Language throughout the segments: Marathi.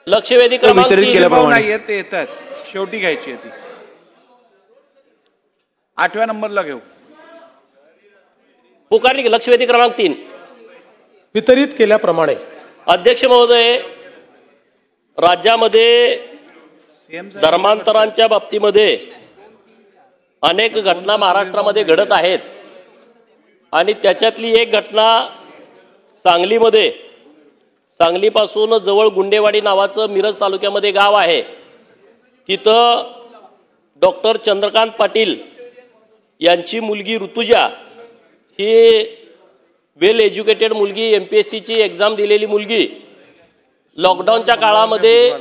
लक्षवेधी क्रमांक 3 नाही ते येतात, शेवटी घ्यायची आहे ती. 8व्या नंबरला घेऊ. पुकारली की लक्षवेधी क्रमांक 3 वितरित केल्याप्रमाणे. अध्यक्ष महोदय, राज्यामध्ये धर्मांतरांच्या बाबतीमध्ये अनेक घटना महाराष्ट्रामध्ये घडत आहेत आणि त्याच्यातली एक घटना सांगलीमध्ये, सांगलीपासून जवळ गुंडेवाडी नावाचं मिरज तालुक्यामध्ये गाव आहे. तिथं डॉक्टर चंद्रकांत पाटील यांची मुलगी ऋतुजा ही वेल एज्युकेटेड मुलगी, MPSCची एक्झाम दिलेली मुलगी, लॉकडाऊनच्या काळामध्ये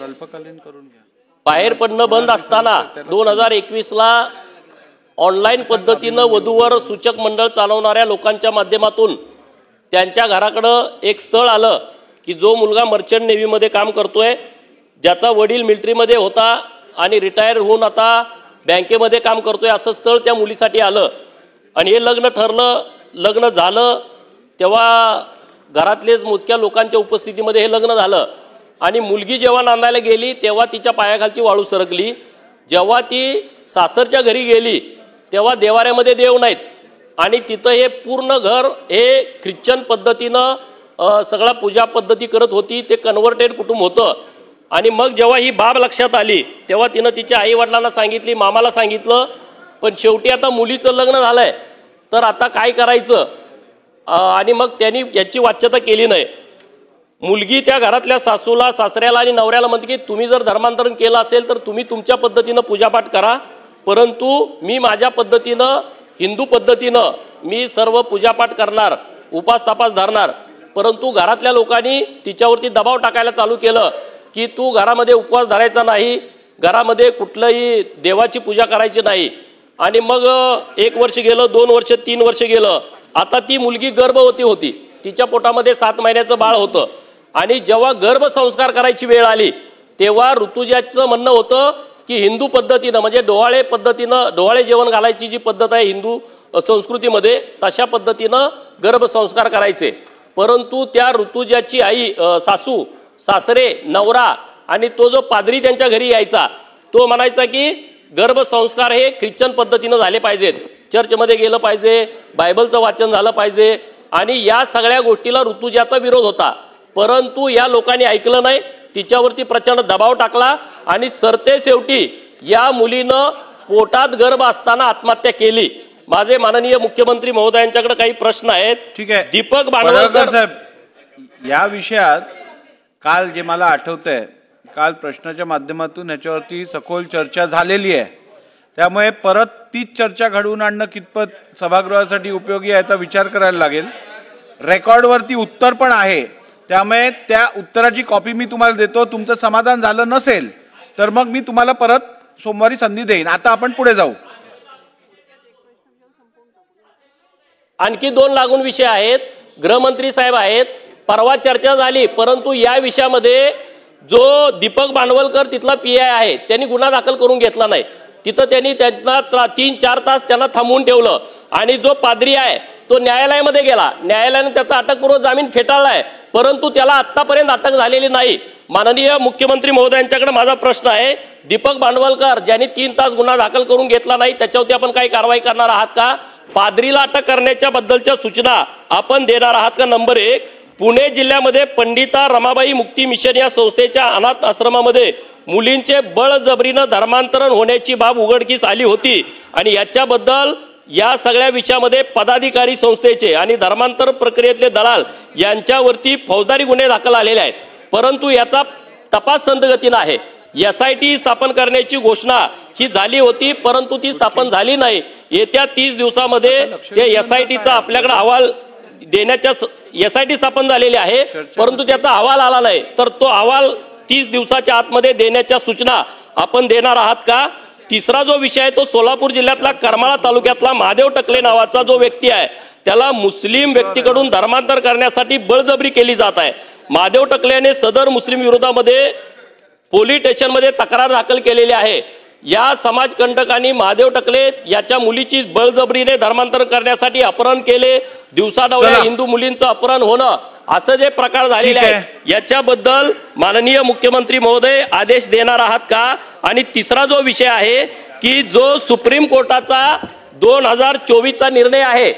बाहेर पडणं बंद असताना 2021ला ऑनलाईन पद्धतीनं वधूवर सूचक मंडळ चालवणाऱ्या लोकांच्या माध्यमातून त्यांच्या घराकडं एक स्थळ आलं की जो मुलगा मर्चंट नेव्हीमध्ये काम करतोय, ज्याचा वडील मिलिटरीमध्ये होता आणि रिटायर होऊन आता बँकेमध्ये काम करतोय, असं स्थळ त्या मुलीसाठी आलं. आणि हे लग्न ठरलं, लग्न झालं तेव्हा घरातलेच मोजक्या लोकांच्या उपस्थितीमध्ये हे लग्न झालं. आणि मुलगी जेव्हा नांदायला गेली तेव्हा तिच्या पायाखालची वाळू सरकली. जेव्हा ती सासरच्या घरी गेली तेव्हा देवाऱ्यामध्ये देव नाहीत आणि तिथं हे पूर्ण घर हे ख्रिश्चन पद्धतीनं सगळा पूजा पद्धती करत होती. ते कन्व्हर्टेड कुटुंब होतं. आणि मग जेव्हा ही बाब लक्षात आली तेव्हा तिनं तिच्या आई वडिलांना सांगितली, मामाला सांगितलं. पण शेवटी आता मुलीचं लग्न झालंय तर आता काय करायचं, आणि मग त्यांनी याची वाच्यता केली नाही. मुलगी त्या घरातल्या सासूला, सासऱ्याला आणि नवऱ्याला म्हणते की तुम्ही जर धर्मांतरण केलं असेल तर तुम्ही तुमच्या पद्धतीनं पूजापाठ करा, परंतु मी माझ्या पद्धतीनं, हिंदू पद्धतीनं मी सर्व पूजापाठ करणार, उपास तापास धरणार. परंतु घरातल्या लोकांनी तिच्यावरती दबाव टाकायला चालू केलं की तू घरामध्ये उपवास धरायचा नाही, घरामध्ये कुठलंही देवाची पूजा करायची नाही. आणि मग 1 वर्ष गेलं, 2 वर्ष, 3 वर्ष गेलं. आता ती मुलगी गर्भवती होती, तिच्या पोटामध्ये 7 महिन्याचं बाळ होतं. आणि जेव्हा गर्भसंस्कार करायची वेळ आली तेव्हा ऋतुजाचं म्हणणं होतं की हिंदू पद्धतीनं, म्हणजे डोहाळे पद्धतीनं, डोहाळे जेवण घालायची जी पद्धत आहे हिंदू संस्कृतीमध्ये, तशा पद्धतीनं गर्भसंस्कार करायचे. परंतु त्या ऋतुजाची आई, सासू, सासरे, नवरा आणि तो जो पादरी त्यांच्या घरी यायचा तो म्हणायचा की गर्भसंस्कार हे ख्रिश्चन पद्धतीनं झाले पाहिजेत, चर्चमध्ये गेलं पाहिजे, बायबलचं वाचन झालं पाहिजे. आणि या सगळ्या गोष्टीला ऋतुजाचा विरोध होता. परंतु या लोकांनी ऐकलं नाही, तिच्यावरती प्रचंड दबाव टाकला आणि सरते शेवटी या मुलीनं पोटात गर्भ असताना आत्महत्या केली. माझे माननीय मुख्यमंत्री महोदयांच्याकडे काही प्रश्न आहेत. ठीक आहे दीपक बांडवलकर साहेब, या विषयात काल जे मला आठवतंय, काल प्रश्नाच्या माध्यमातून ह्याच्यावरती सखोल चर्चा झालेली आहे. त्यामुळे परत तीच चर्चा घडवून आणणं कितपत सभागृहासाठी उपयोगी आहे याचा विचार करायला लागेल. रेकॉर्डवरती उत्तर पण आहे, त्यामुळे त्या उत्तराची कॉपी मी तुम्हाला देतो. तुमचं समाधान झालं नसेल तर मग मी तुम्हाला परत सोमवारी संधी देईन. आता आपण पुढे जाऊ. आणखी 2 लागून विषय आहेत. गृहमंत्री साहेब आहेत, परवा चर्चा झाली, परंतु या विषयामध्ये जो दीपक बांडवलकर तिथला PI आहे त्यांनी गुन्हा दाखल करून घेतला नाही. तिथं त्यांनी त्यांना 3-4 तास त्यांना थांबवून ठेवलं. आणि जो पादरी आहे तो न्यायालयामध्ये गेला, न्यायालयाने त्याचा अटकपूर्व जामीन फेटाळलाय, परंतु त्याला आतापर्यंत अटक झालेली नाही. माननीय मुख्यमंत्री महोदयांच्याकडे माझा प्रश्न आहे, दीपक बांडवलकर ज्यांनी 3 तास गुन्हा दाखल करून घेतला नाही त्याच्यावरती आपण काही कारवाई करणार आहात का? पादरीला अटक करण्याच्या बद्दलच्या सूचना आपण देणार आहात का? नंबर 1, पुणे जिल्ह्यामध्ये पंडिता रमाबाई मुक्ती मिशन या संस्थेच्या अनाथ आश्रमामध्ये मुलींचे बळजबरीनं धर्मांतरण होण्याची बाब उघडकीस आली होती आणि याच्याबद्दल या सगळ्या विषयामध्ये पदाधिकारी संस्थेचे आणि धर्मांतर प्रक्रियेतले दलाल यांच्यावरती फौजदारी गुन्हे दाखल झालेले आहेत. परंतु याचा तपास संथगतीनं आहे. SIT स्थापन करण्याची घोषणा ही झाली होती, परंतु ती स्थापन झाली नाही. येत्या 30 दिवसामध्ये ते SITचा आपल्याकडे अहवाल देण्याच्या, SIT स्थापन झालेली आहे परंतु त्याचा अहवाल आला नाही, तर तो अहवाल 30 दिवसाच्या आतमध्ये देण्याच्या सूचना आपण देणार आहात का? तिसरा जो विषय आहे तो सोलापूर जिल्ह्यातला करमाळा तालुक्यातला महादेव टकले नावाचा जो व्यक्ती आहे त्याला मुस्लिम व्यक्तीकडून धर्मांतर करण्यासाठी बळजबरी केली जात आहे. महादेव टकले याने सदर मुस्लिम विरोधामध्ये पोलीस स्टेशनमध्ये तक्रार दाखल केलेली आहे. या समाजकंटकांनी महादेव टकले याच्या मुलीची बळजबरीने धर्मांतर करण्यासाठी अपहरण केले, दिवसाढवळ्या हिंदू मुलींचं अपहरण होणं, असं जे प्रकार झालेले आहेत याच्याबद्दल माननीय मुख्यमंत्री महोदय आदेश देणार आहात का? आणि तिसरा जो विषय आहे की जो सुप्रीम कोर्टाचा 2024चा निर्णय आहे,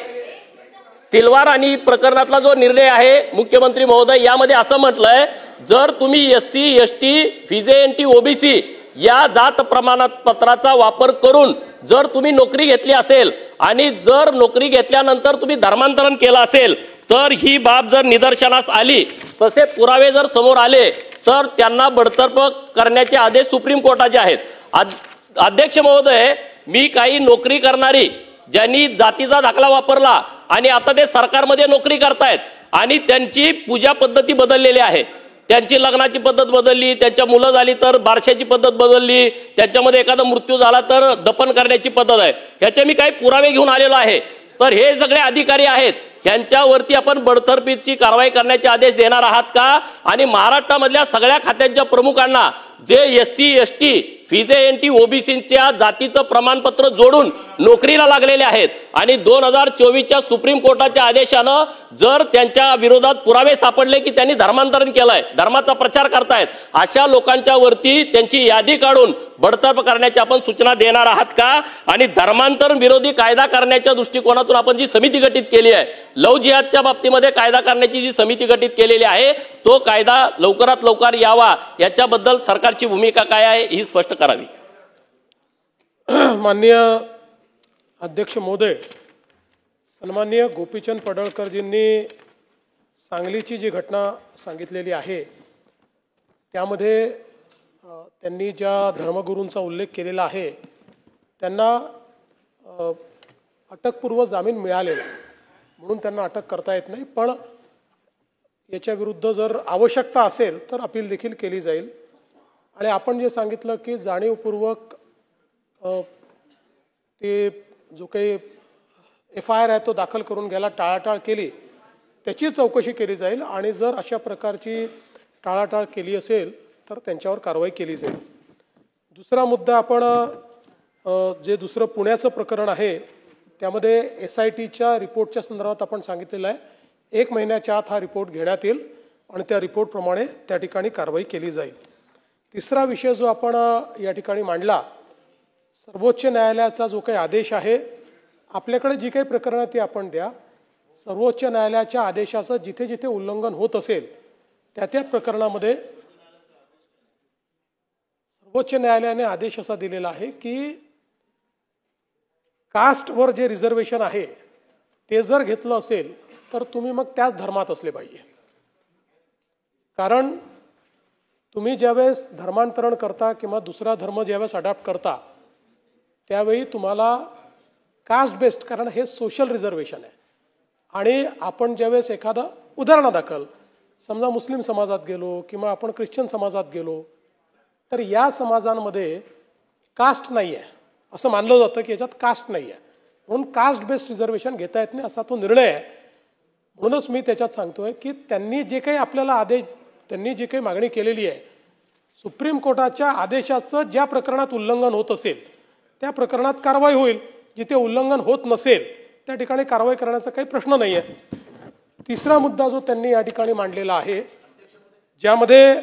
सिल्वार आणि प्रकरणातला जो निर्णय आहे मुख्यमंत्री महोदय, यामध्ये असं म्हटलंय जर तुम्ही SC ST FIJNT OBC या जात प्रमाणपत्राचा वापर करून जर तुम्ही नोकरी घेतली असेल आणि जर नोकरी घेतल्यानंतर तुम्ही धर्मांतरण केलं असेल तर ही बाब जर निदर्शनास आली, तसे पुरावे जर समोर आले तर त्यांना बडतर्फ करण्याचे आदेश सुप्रीम कोर्टाचे आहेत. अध्यक्ष महोदय, मी काही नोकरी करणारी ज्यांनी जातीचा दाखला वापरला आणि आता ते सरकारमध्ये नोकरी करतायत आणि त्यांची पूजा पद्धती बदललेली आहे, त्यांची लग्नाची पद्धत बदलली, त्यांच्या मुलं झाली तर बारशाची पद्धत बदलली, त्यांच्यामध्ये एखादा मृत्यू झाला तर दफन करण्याची पद्धत आहे, ह्याचे मी काही पुरावे घेऊन आलेलो आहे. तर हे सगळे अधिकारी आहेत, यांच्यावरती आपण बडतर्फीची कारवाई करण्याचे आदेश देणार आहात का? आणि महाराष्ट्रामधल्या सगळ्या खात्यांच्या प्रमुखांना जे SC ST FIJNT OBCच्या जातीचं प्रमाणपत्र जोडून नोकरीला लागलेले आहेत आणि 2024च्या सुप्रीम कोर्टाच्या आदेशानं जर त्यांच्या विरोधात पुरावे सापडले की त्यांनी धर्मांतरण केलंय, धर्माचा प्रचार करतायत, अशा लोकांच्या वरती त्यांची यादी काढून बडतर्फ करण्याची आपण सूचना देणार आहात का? आणि धर्मांतरण विरोधी कायदा करण्याच्या दृष्टिकोनातून आपण जी समिती गठीत केली आहे, लव जिहादच्या बाबतीमध्ये कायदा करण्याची जी समिती गठीत केलेली आहे, तो कायदा लवकरात लवकर यावा याच्याबद्दल सरकारची भूमिका काय आहे ही स्पष्ट करावी. माननीय अध्यक्ष महोदय, सन्माननीय गोपीचंद पडळकरजींनी सांगलीची जी घटना सांगितलेली आहे त्यामध्ये त्यांनी ज्या धर्मगुरूंचा उल्लेख केलेला आहे त्यांना अटकपूर्व जामीन मिळालेला म्हणून त्यांना अटक करता येत नाही, पण याच्या विरुद्ध जर आवश्यकता असेल तर अपील देखील केली जाईल. आणि आपण जे सांगितलं की जाणीवपूर्वक ते जो काही FIR आहे तो दाखल करून घ्यायला टाळाटाळ केली, त्याची चौकशी केली जाईल आणि जर अशा प्रकारची टाळाटाळ केली असेल तर त्यांच्यावर कारवाई केली जाईल. दुसरा मुद्दा, आपण जे दुसरं पुण्याचं प्रकरण आहे त्यामध्ये SITच्या रिपोर्टच्या संदर्भात आपण सांगितलेलं आहे 1 महिन्याच्या आत हा रिपोर्ट घेण्यात येईल आणि त्या रिपोर्टप्रमाणे त्या ठिकाणी कारवाई केली जाईल. तिसरा विषय जो आपण या ठिकाणी मांडला, सर्वोच्च न्यायालयाचा जो काही आदेश आहे, आपल्याकडे जी काही प्रकरणं ती आपण द्या, सर्वोच्च न्यायालयाच्या आदेशाचं जिथे जिथे उल्लंघन होत असेल त्या त्या प्रकरणामध्ये सर्वोच्च न्यायालयाने आदेश असा दिलेला आहे की कास्टवर जे रिझर्वेशन आहे ते जर घेतलं असेल तर तुम्ही मग त्याच धर्मात असले पाहिजे. कारण तुम्ही ज्यावेळेस धर्मांतरण करता किंवा दुसरा धर्म ज्यावेळेस अडॉप्ट करता त्यावेळी तुम्हाला कास्ट बेस्ड, कारण हे सोशल रिझर्वेशन आहे, आणि आपण ज्यावेळेस एखादा उदाहरणादाखल समजा मुस्लिम समाजात गेलो किंवा आपण ख्रिश्चन समाजात गेलो तर या समाजांमध्ये कास्ट नाही आहे असं मानलं जातं की याच्यात कास्ट नाही आहे, म्हणून कास्ट बेस्ड रिझर्वेशन घेता येत नाही असा तो निर्णय आहे. म्हणूनच मी त्याच्यात सांगतोय की त्यांनी जे काही आपल्याला आदेश, त्यांनी जे काही मागणी केलेली आहे, सुप्रीम कोर्टाच्या आदेशाचं ज्या प्रकरणात उल्लंघन होत असेल त्या प्रकरणात कारवाई होईल, जिथे उल्लंघन होत नसेल त्या ठिकाणी कारवाई करण्याचा काही प्रश्न नाही आहे. तिसरा मुद्दा जो त्यांनी या ठिकाणी मांडलेला आहे, ज्यामध्ये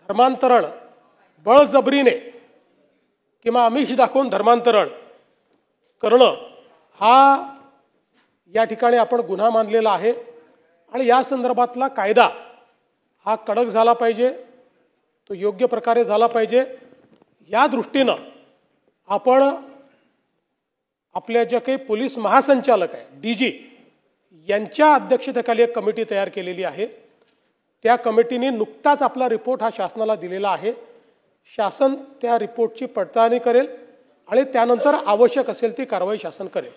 धर्मांतरण बळजबरीने किंवा आमिष दाखवून धर्मांतरण करणं हा या ठिकाणी आपण गुन्हा मानलेला आहे आणि या संदर्भातला कायदा हा कडक झाला पाहिजे, तो योग्य प्रकारे झाला पाहिजे. या दृष्टीनं आपण आपल्या ज्या काही पोलीस महासंचालक आहे DG यांच्या अध्यक्षतेखाली एक कमिटी तयार केलेली आहे. त्या कमिटीने नुकताच आपला रिपोर्ट हा शासनाला दिलेला आहे. शासन त्या रिपोर्टची पडताळणी करेल आणि त्यानंतर आवश्यक असेल ती कारवाई शासन करेल.